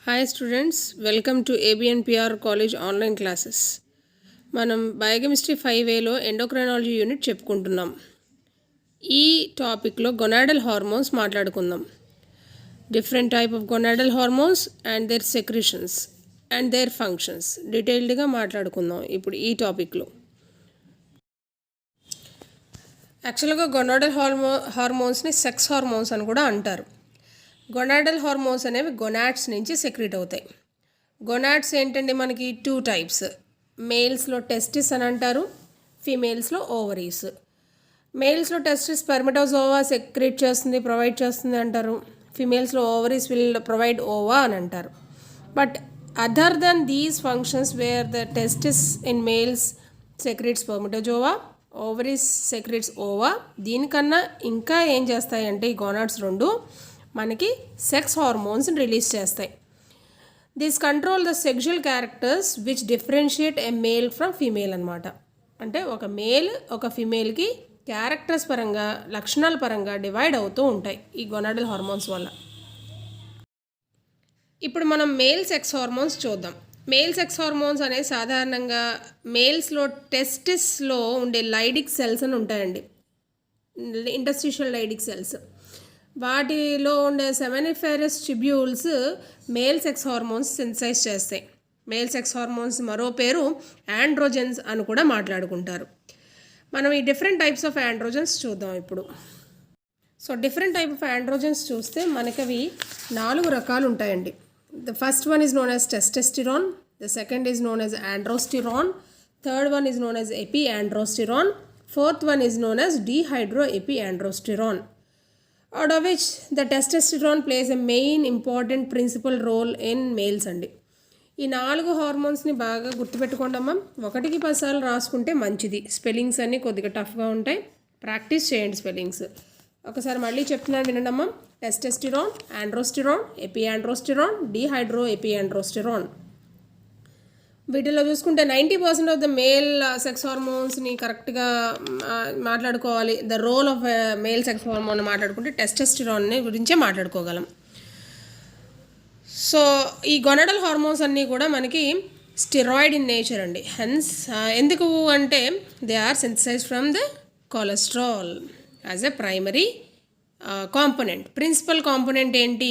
Hi students, welcome to ABNPR college online classes. మనం biochemistry 5Aలో endocrinology unit చెప్పుకుంటున్నాం. ఈ టాపిక్లో గొనాడల్ హార్మోన్స్ మాట్లాడుకుందాం. Different type of gonadal hormones and their secretions and their functions డీటెయిల్డ్గా మాట్లాడుకుందాం ఇప్పుడు ఈ టాపిక్లో. యాక్చువల్గా గొనాడల్ హార్మోన్స్ని సెక్స్ హార్మోన్స్ అని కూడా అంటారు. గొనాడల్ హార్మోన్స్ అనేవి గొనాడ్స్ నుంచి సెక్రీట్ అవుతాయి. గొనాడ్స్ ఏంటంటే మనకి 2 టైప్స్. మేల్స్లో టెస్టిస్ అని అంటారు, ఫీమేల్స్లో ఓవరీస్. మేల్స్లో టెస్టిస్ స్పెర్మటోజోవా సెక్రీట్ చేస్తుంది, ప్రొవైడ్ చేస్తుంది అంటారు. ఫీమేల్స్లో ఓవరీస్ విల్ ప్రొవైడ్ ఓవా అని అంటారు. But other than these functions where the testis in males secrete spermatozoa, ovaries secretes ova, దీనికన్నా ఇంకా ఏం చేస్తాయి అంటే ఈ గొనాడ్స్ రెండు మనకి సెక్స్ హార్మోన్స్ రిలీజ్ చేస్తాయి. This control the sexual characters which differentiate a male from female అనమాట. అంటే ఒక మేల్ ఒక ఫీమేల్కి క్యారెక్టర్స్ పరంగా లక్షణాల పరంగా డివైడ్ అవుతూ ఉంటాయి ఈ గొనాడల్ హార్మోన్స్ వల్ల. ఇప్పుడు మనం మేల్ సెక్స్ హార్మోన్స్ చూద్దాం. మేల్ సెక్స్ హార్మోన్స్ అనేది సాధారణంగా మేల్స్లో టెస్టిస్లో ఉండే లైడిక్ సెల్స్ అని ఉంటాయండి, ఇంటర్స్టిషియల్ లైడిక్ సెల్స్. వాటిలో ఉండే seminiferous tubules male sex hormones synthesize చేస్తాయి. మేల్ సెక్స్ హార్మోన్స్ మరో పేరు ఆండ్రోజెన్స్ అని కూడా మాట్లాడుకుంటారు. మనం ఈ డిఫరెంట్ టైప్స్ ఆఫ్ ఆండ్రోజెన్స్ చూద్దాం ఇప్పుడు. So different type of androgens చూస్తే మనకి అవి 4 రకాలు ఉంటాయండి. The first one is known as testosterone, the second is known as androsterone, third one is known as epiandrosterone, fourth one is known as dehydro AP ఆండ్రోస్టిరాన్. out of which the testosterone plays a main important principal role in males అండి. ఈ 4 హార్మోన్స్ని బాగా గుర్తుపెట్టుకోండమ్మా. 1కి 10 సార్లు రాసుకుంటే మంచిది. Spellings అన్నీ కొద్దిగా టఫ్గా ఉంటాయి, ప్రాక్టీస్ చేయండి స్పెల్లింగ్స్. ఒకసారి మళ్ళీ చెప్తున్నాను వినండమ్మా. Testosterone, androsterone, epi androsterone, dehydro AP androsterone. వీటిలో చూసుకుంటే 90% ఆఫ్ ద మేల్ సెక్స్ హార్మోన్స్ని కరెక్ట్గా మాట్లాడుకోవాలి. The role of male sex hormone మాట్లాడుకుంటే టెస్టెస్టిరాన్ని గురించే మాట్లాడుకోగలం. సో ఈ గొనాడల్ హార్మోన్స్ అన్నీ కూడా మనకి స్టెరాయిడ్ ఇన్ నేచర్ అండి. హెన్స్ ఎందుకు అంటే they are synthesized from the cholesterol as a primary component. Principal component ఏంటి?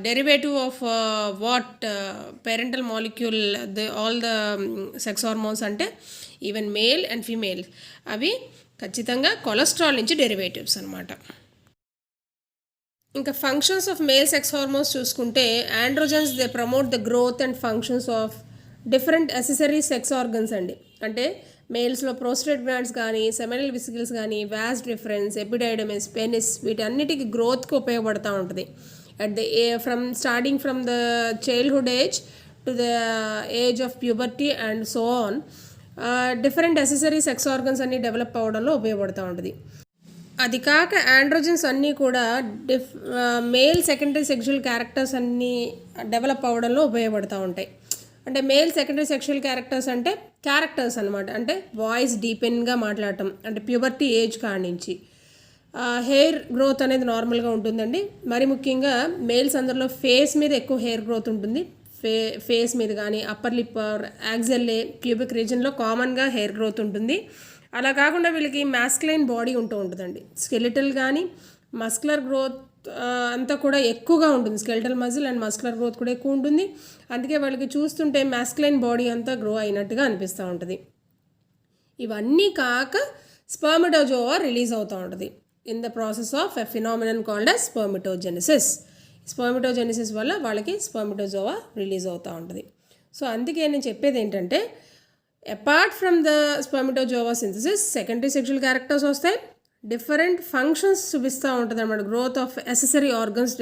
Derivative of what parental molecule all the sex hormones అంటే ఈవెన్ మేల్ అండ్ ఫీమేల్ అవి ఖచ్చితంగా కొలెస్ట్రాల్ నుంచి డెరివేటివ్స్ అనమాట. ఇంకా functions of male sex hormones చూసుకుంటే androgens they promote the growth and functions of different accessory sex organs అండి. అంటే మేల్స్లో ప్రోస్టేట్ గ్లాండ్స్ కానీ, సెమినల్ వెసికల్స్ కానీ, వాస్ డిఫరెన్స్, ఎపిడైడమిస్, పెనిస్ వీటన్నిటికీ గ్రోత్కి ఉపయోగపడుతూ ఉంటుంది. at the starting from the childhood age to the age of puberty and so on, different accessory sex organs అన్నీ డెవలప్ అవ్వడంలో ఉపయోగపడుతూ ఉంటుంది. అది కాక ఆండ్రోజన్స్ అన్నీ కూడా మేల్ సెకండరీ సెక్షువల్ క్యారెక్టర్స్ అన్నీ డెవలప్ అవ్వడంలో ఉపయోగపడుతూ ఉంటాయి. అంటే మేల్ సెకండరీ సెక్షువల్ క్యారెక్టర్స్ అంటే క్యారెక్టర్స్ అనమాట. అంటే వాయిస్ డీపెన్గా మాట్లాడటం, అంటే ప్యూబర్టీ ఏజ్ కాడి నుంచి. హెయిర్ గ్రోత్ అనేది నార్మల్గా ఉంటుందండి. మరి ముఖ్యంగా మేల్స్ అందరిలో ఫేస్ మీద ఎక్కువ హెయిర్ గ్రోత్ ఉంటుంది. ఫేస్ మీద కానీ అప్పర్ లిప్, యాక్సెల్లే, ప్యూబిక్ రీజన్లో కామన్గా హెయిర్ గ్రోత్ ఉంటుంది. అలా కాకుండా వీళ్ళకి మాస్కులైన్ బాడీ ఉంటుందండి. స్కెలిటల్ కానీ మస్కులర్ గ్రోత్ అంతా కూడా ఎక్కువగా ఉంటుంది. Skeletal muscle and muscular growth కూడా ఎక్కువ ఉంటుంది. అందుకే వాళ్ళకి చూస్తుంటే మాస్కులైన్ బాడీ అంతా గ్రో అయినట్టుగా అనిపిస్తూ ఉంటుంది. ఇవన్నీ కాక స్పర్మటోజోవా రిలీజ్ అవుతూ ఉంటుంది in the process of a phenomenon called as spermatogenesis. Spermatogenesis వల్ల వాళ్ళకి స్పర్మటోజోవా రిలీజ్ అవుతూ ఉంటుంది. సో అందుకే నేను చెప్పేది ఏంటంటే apart from the spermatozoa synthesis secondary sexual characters వస్తాయి, డిఫరెంట్ ఫంక్షన్స్ చూపిస్తూ ఉంటుంది అన్నమాట. Growth of accessory organs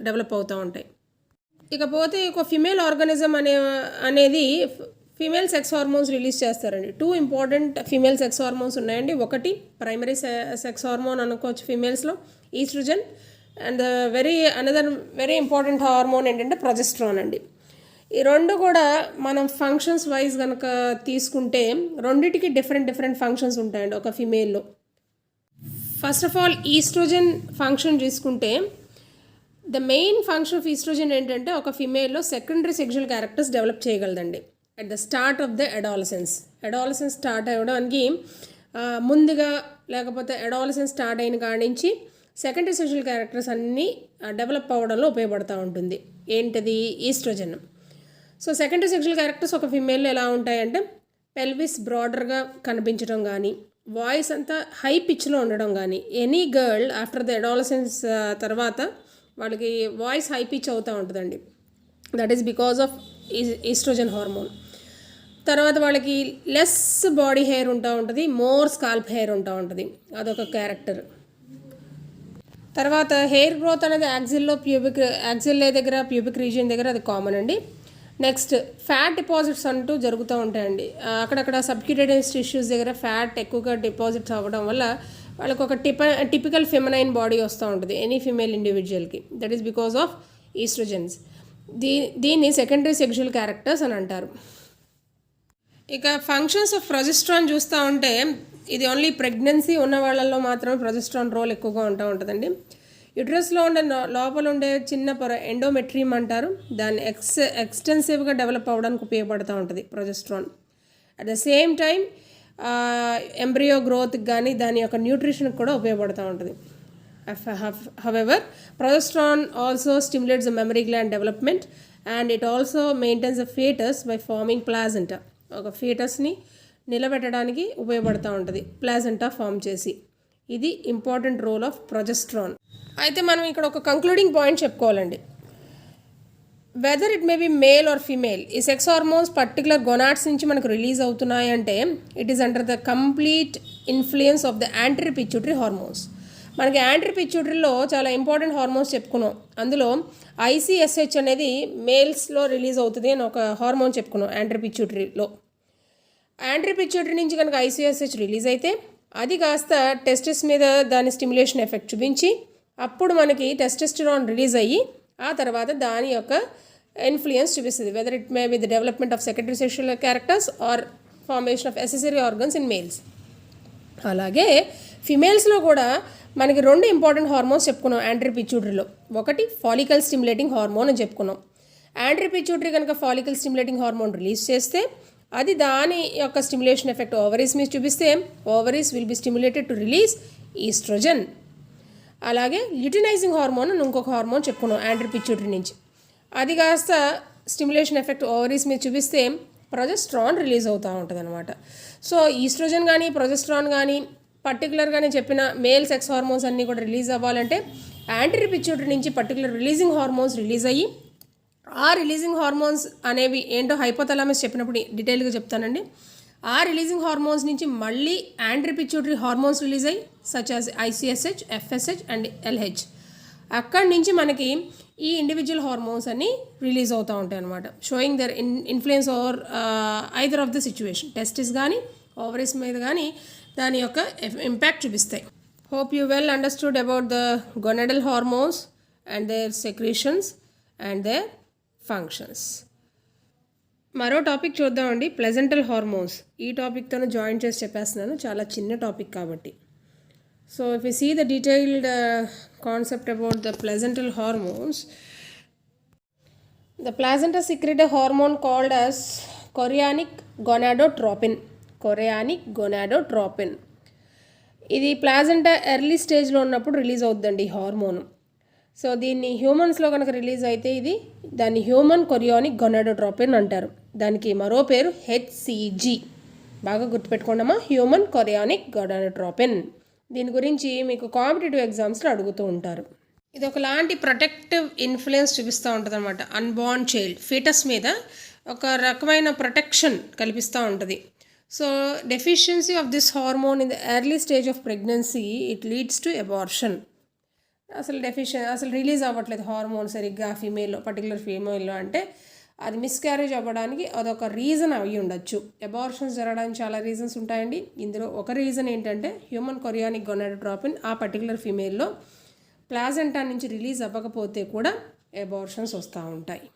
develop అవుతూ ఉంటాయి. ఇకపోతే ఒక ఫిమేల్ ఆర్గానిజం అనేది ఫీమేల్ సెక్స్ హార్మోన్స్ రిలీజ్ చేస్తారండి. 2 ఇంపార్టెంట్ ఫీమేల్ సెక్స్ హార్మోన్స్ ఉన్నాయండి. ఒకటి ప్రైమరీ సెక్స్ హార్మోన్ అనుకోవచ్చు ఫీమేల్స్లో, estrogen. And another very important hormone ఏంటంటే ప్రొజెస్ట్రాన్ అండి. ఈ రెండు కూడా మనం ఫంక్షన్స్ వైజ్ కనుక తీసుకుంటే రెండింటికి డిఫరెంట్ ఫంక్షన్స్ ఉంటాయండి ఒక ఫీమేల్లో. First of all estrogen function తీసుకుంటే the main function of estrogen ఏంటంటే ఒక ఫిమేల్లో సెకండరీ సెక్షువల్ క్యారెక్టర్స్ డెవలప్ చేయగలదండి at the start of the adolescence start అవ్వడానికి ముందుగా, లేకపోతే అడాలసెన్స్ స్టార్ట్ అయిన కాడి నుంచి సెకండరీ సెక్షువల్ క్యారెక్టర్స్ అన్నీ డెవలప్ అవ్వడంలో ఉపయోగపడుతూ ఉంటుంది. ఏంటిది? Estrogen. So secondary sexual characters ఒక ఫిమేల్లో ఎలా ఉంటాయంటే పెల్విస్ బ్రాడర్గా కనిపించడం కానీ, వాయిస్ అంతా హై పిచ్లో ఉండడం కానీ. Any girl after the adolescence తర్వాత వాళ్ళకి వాయిస్ హై పిచ్ అవుతూ ఉంటుందండి. That is because of estrogen hormone. తర్వాత వాళ్ళకి లెస్ బాడీ హెయిర్ ఉంటా ఉంటుంది, మోర్ స్కాల్ప్ హెయిర్ ఉంటా ఉంటుంది. అదొక క్యారెక్టర్. తర్వాత హెయిర్ గ్రోత్ అనేది యాక్సిల్లే దగ్గర, ప్యూబిక్ రీజియన్ దగ్గర అది కామన్ అండి. నెక్స్ట్ ఫ్యాట్ డిపాజిట్స్ అంటూ జరుగుతూ ఉంటాయండి. అక్కడక్కడ సబ్క్యూటేనియస్ టిష్యూస్ దగ్గర ఫ్యాట్ ఎక్కువగా డిపాజిట్స్ అవ్వడం వల్ల వాళ్ళకి ఒక టిపికల్ ఫెమినైన్ బాడీ వస్తూ ఉంటుంది ఎనీ ఫీమేల్ ఇండివిజువల్కి. That is because of estrogens. దీన్ని సెకండరీ సెక్షువల్ క్యారెక్టర్స్ అని అంటారు. ఇక ఫంక్షన్స్ ఆఫ్ ప్రొజెస్ట్రాన్ చూస్తూ ఉంటే ఇది ఓన్లీ ప్రెగ్నెన్సీ ఉన్న వాళ్ళల్లో మాత్రమే ప్రొజెస్ట్రాన్ రోల్ ఎక్కువగా ఉంటుందండి. యుట్రస్లో ఉండే లోపల ఉండే చిన్న ఎండోమెట్రియం అంటారు, దాన్ని ఎక్స్టెన్సివ్గా డెవలప్ అవ్వడానికి ఉపయోగపడుతూ ఉంటుంది progesterone. At the same time embryo గ్రోత్కి కానీ దాని యొక్క న్యూట్రిషన్కి కూడా ఉపయోగపడుతూ ఉంటుంది. However progesterone also stimulates the mammary gland development and it also maintains the fetus by forming placenta. ఒక ఫీటస్ని నిలబెట్టడానికి ఉపయోగపడుతూ ఉంటుంది ప్లాజెంటా ఫామ్ చేసి. ఇది ఇంపార్టెంట్ రోల్ ఆఫ్ ప్రొజెస్ట్రాన్. అయితే మనం ఇక్కడ ఒక కంక్లూడింగ్ పాయింట్ చెప్పుకోవాలండి. Whether it may be male or female, ఈ సెక్స్ హార్మోన్స్ పర్టికులర్ గొనాడ్స్ నుంచి మనకు రిలీజ్ అవుతున్నాయంటే it is under the complete influence of the anti pituitary hormones. మనకి యాంటీ పిట్యూటరీలో చాలా ఇంపార్టెంట్ హార్మోన్స్ చెప్పుకున్నాం. అందులో ఐసిఎస్హెచ్ అనేది మేల్స్లో రిలీజ్ అవుతుంది అని ఒక హార్మోన్ చెప్పుకున్నాం. యాంటీ పిట్యూటరీలో యాంటీ పిట్యూటరీ నుంచి కనుక ఐసిఎస్హెచ్ రిలీజ్ అయితే అది కాస్త టెస్టిస్ మీద దాని స్టిమ్యులేషన్ ఎఫెక్ట్ చూపించి అప్పుడు మనకి టెస్టోస్టెరాన్ రిలీజ్ అయ్యి ఆ తర్వాత దాని యొక్క ఇన్ఫ్లుయెన్స్ చూపిస్తుంది. Whether it may be the development of secondary sexual characters or formation of accessory organs in males. అలాగే ఫిమేల్స్లో కూడా మనకి 2 ఇంపార్టెంట్ హార్మోన్స్ చెప్పుకున్నాం యాంటీ పిట్యూటరీలో. ఒకటి ఫాలికల్ స్టిమ్యులేటింగ్ హార్మోన్ అని చెప్పుకున్నాం. యాంటీ పిట్యూటరీ కనుక ఫాలికల్ స్టిమ్యులేటింగ్ హార్మోన్ రిలీజ్ చేస్తే అది దాని యొక్క స్టిమ్యులేషన్ ఎఫెక్ట్ ఓవరీస్ మీద చూపిస్తే ovaries will be stimulated to release estrogen. అలాగే ల్యూటినైజింగ్ హార్మోన్ అని ఇంకొక హార్మోన్ చెప్పుకున్నాం యాంటీ పిట్యూటరీ నుంచి. అది కాస్త స్టిమ్యులేషన్ ఎఫెక్ట్ ఓవరీస్ మీద చూపిస్తే ప్రొజెస్ట్రాన్ రిలీజ్ అవుతూ ఉంటుంది అనమాట. సో ఈస్ట్రోజన్ కానీ ప్రొజెస్ట్రాన్ కానీ పర్టికులర్గా నేను చెప్పిన మేల్ సెక్స్ హార్మోన్స్ అన్నీ కూడా రిలీజ్ అవ్వాలంటే యాంటీ పిట్యూటరీ నుంచి పర్టికులర్ రిలీజింగ్ హార్మోన్స్ రిలీజ్ అయ్యి ఆ రిలీజింగ్ హార్మోన్స్ అనేవి ఏంటో హైపోథాలమస్ చెప్పినప్పుడు డీటెయిల్గా చెప్తానండి. ఆ రిలీజింగ్ హార్మోన్స్ నుంచి మళ్ళీ యాంటీ పిట్యూటరీ హార్మోన్స్ రిలీజ్ అయ్యి such as ICSH, FSH and LH. అక్కడి నుంచి మనకి ఈ ఇండివిజువల్ హార్మోన్స్ అన్నీ రిలీజ్ అవుతూ ఉంటాయి అనమాట. Showing their influence over either of the situation, testis కానీ ఓవరీస్ మీద కానీ దాని యొక్క ఇంపాక్ట్ చూపిస్తాయి. Hope you well understood about the gonadal hormones and their secretions and their functions. మరో టాపిక్ చూద్దామండి, ప్లెజెంటల్ హార్మోన్స్. ఈ టాపిక్తోనే జాయిన్ చేసి చెప్పేస్తున్నాను, చాలా చిన్న టాపిక్ కాబట్టి. So if you see the detailed concept about the placental hormones, the placenta secrete a hormone called as chorionic gonadotropin. ఇది placenta early స్టేజ్లో ఉన్నప్పుడు రిలీజ్ అవుతుందండి ఈ హార్మోన్. సో దీన్ని హ్యూమన్స్లో కనుక రిలీజ్ అయితే దాన్ని హ్యూమన్ కొరియానిక్ గొనాడోట్రోపిన్ అంటారు. దానికి మరో పేరు హెచ్సిజి. బాగా గుర్తుపెట్టుకోండమ్మా, హ్యూమన్ కొరియానిక్ గొనాడోట్రోపిన్. దీని గురించి మీకు కాంపిటేటివ్ ఎగ్జామ్స్లో అడుగుతూ ఉంటారు. ఇది ఒకలాంటి ప్రొటెక్టివ్ ఇన్ఫ్లుయెన్స్ చూపిస్తూ ఉంటుంది అనమాట. అన్బార్న్ చైల్డ్ ఫీటస్ మీద ఒక రకమైన ప్రొటెక్షన్ కల్పిస్తూ ఉంటుంది. So deficiency of this hormone in the early stage of pregnancy it leads to abortion. అసలు రిలీజ్ అవ్వట్లేదు హార్మోన్ సరిగ్గా ఫీమేల్లో, పర్టికులర్ ఫీమేల్లో అంటే అది మిస్క్యారేజ్ అవ్వడానికి అదొక రీజన్ అయి ఉండొచ్చు. అబార్షన్స్ జరగడానికి చాలా రీజన్స్ ఉంటాయండి. ఇందులో ఒక రీజన్ ఏంటంటే హ్యూమన్ కొరియానిక్ గొనాడోట్రోపిన్ ఆ పర్టికులర్ ఫీమేల్లో ప్లాజెంటా నుంచి రిలీజ్ అవ్వకపోతే కూడా అబార్షన్స్ వస్తూ ఉంటాయి.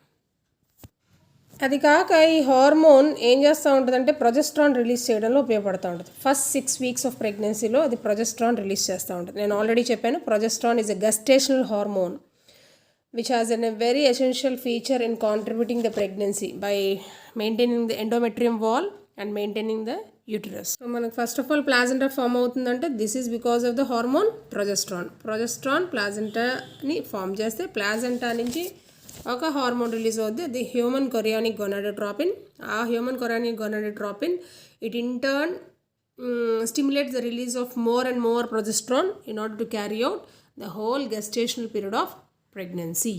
అది కాక ఈ హార్మోన్ ఏం చేస్తూ ఉంటుందంటే ప్రొజెస్ట్రాన్ రిలీజ్ చేయడంలో ఉపయోగపడుతూ ఉంటుంది. ఫస్ట్ 6 weeks ఆఫ్ ప్రెగ్నెన్సీలో అది ప్రొజెస్ట్రాన్ రిలీజ్ చేస్తూ ఉంటుంది. నేను ఆల్రెడీ చెప్పాను, progesterone is a gestational hormone. which has a very essential feature in contributing the pregnancy by maintaining the endometrium wall and maintaining the uterus. So మనకు first of all placenta form అవుతుందంటే this is because of the hormone progesterone ప్లాజెంటాని form చేస్తే placenta నుంచి ఒక hormone release అవుద్ది, అది human chorionic gonadotropin. ఆ human chorionic gonadotropin it in turn stimulates the release of more and more progesterone in order to carry out the whole gestational period of pregnancy.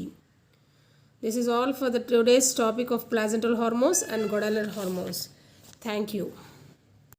This is all for the today's topic of placental hormones and gonadal hormones. Thank you.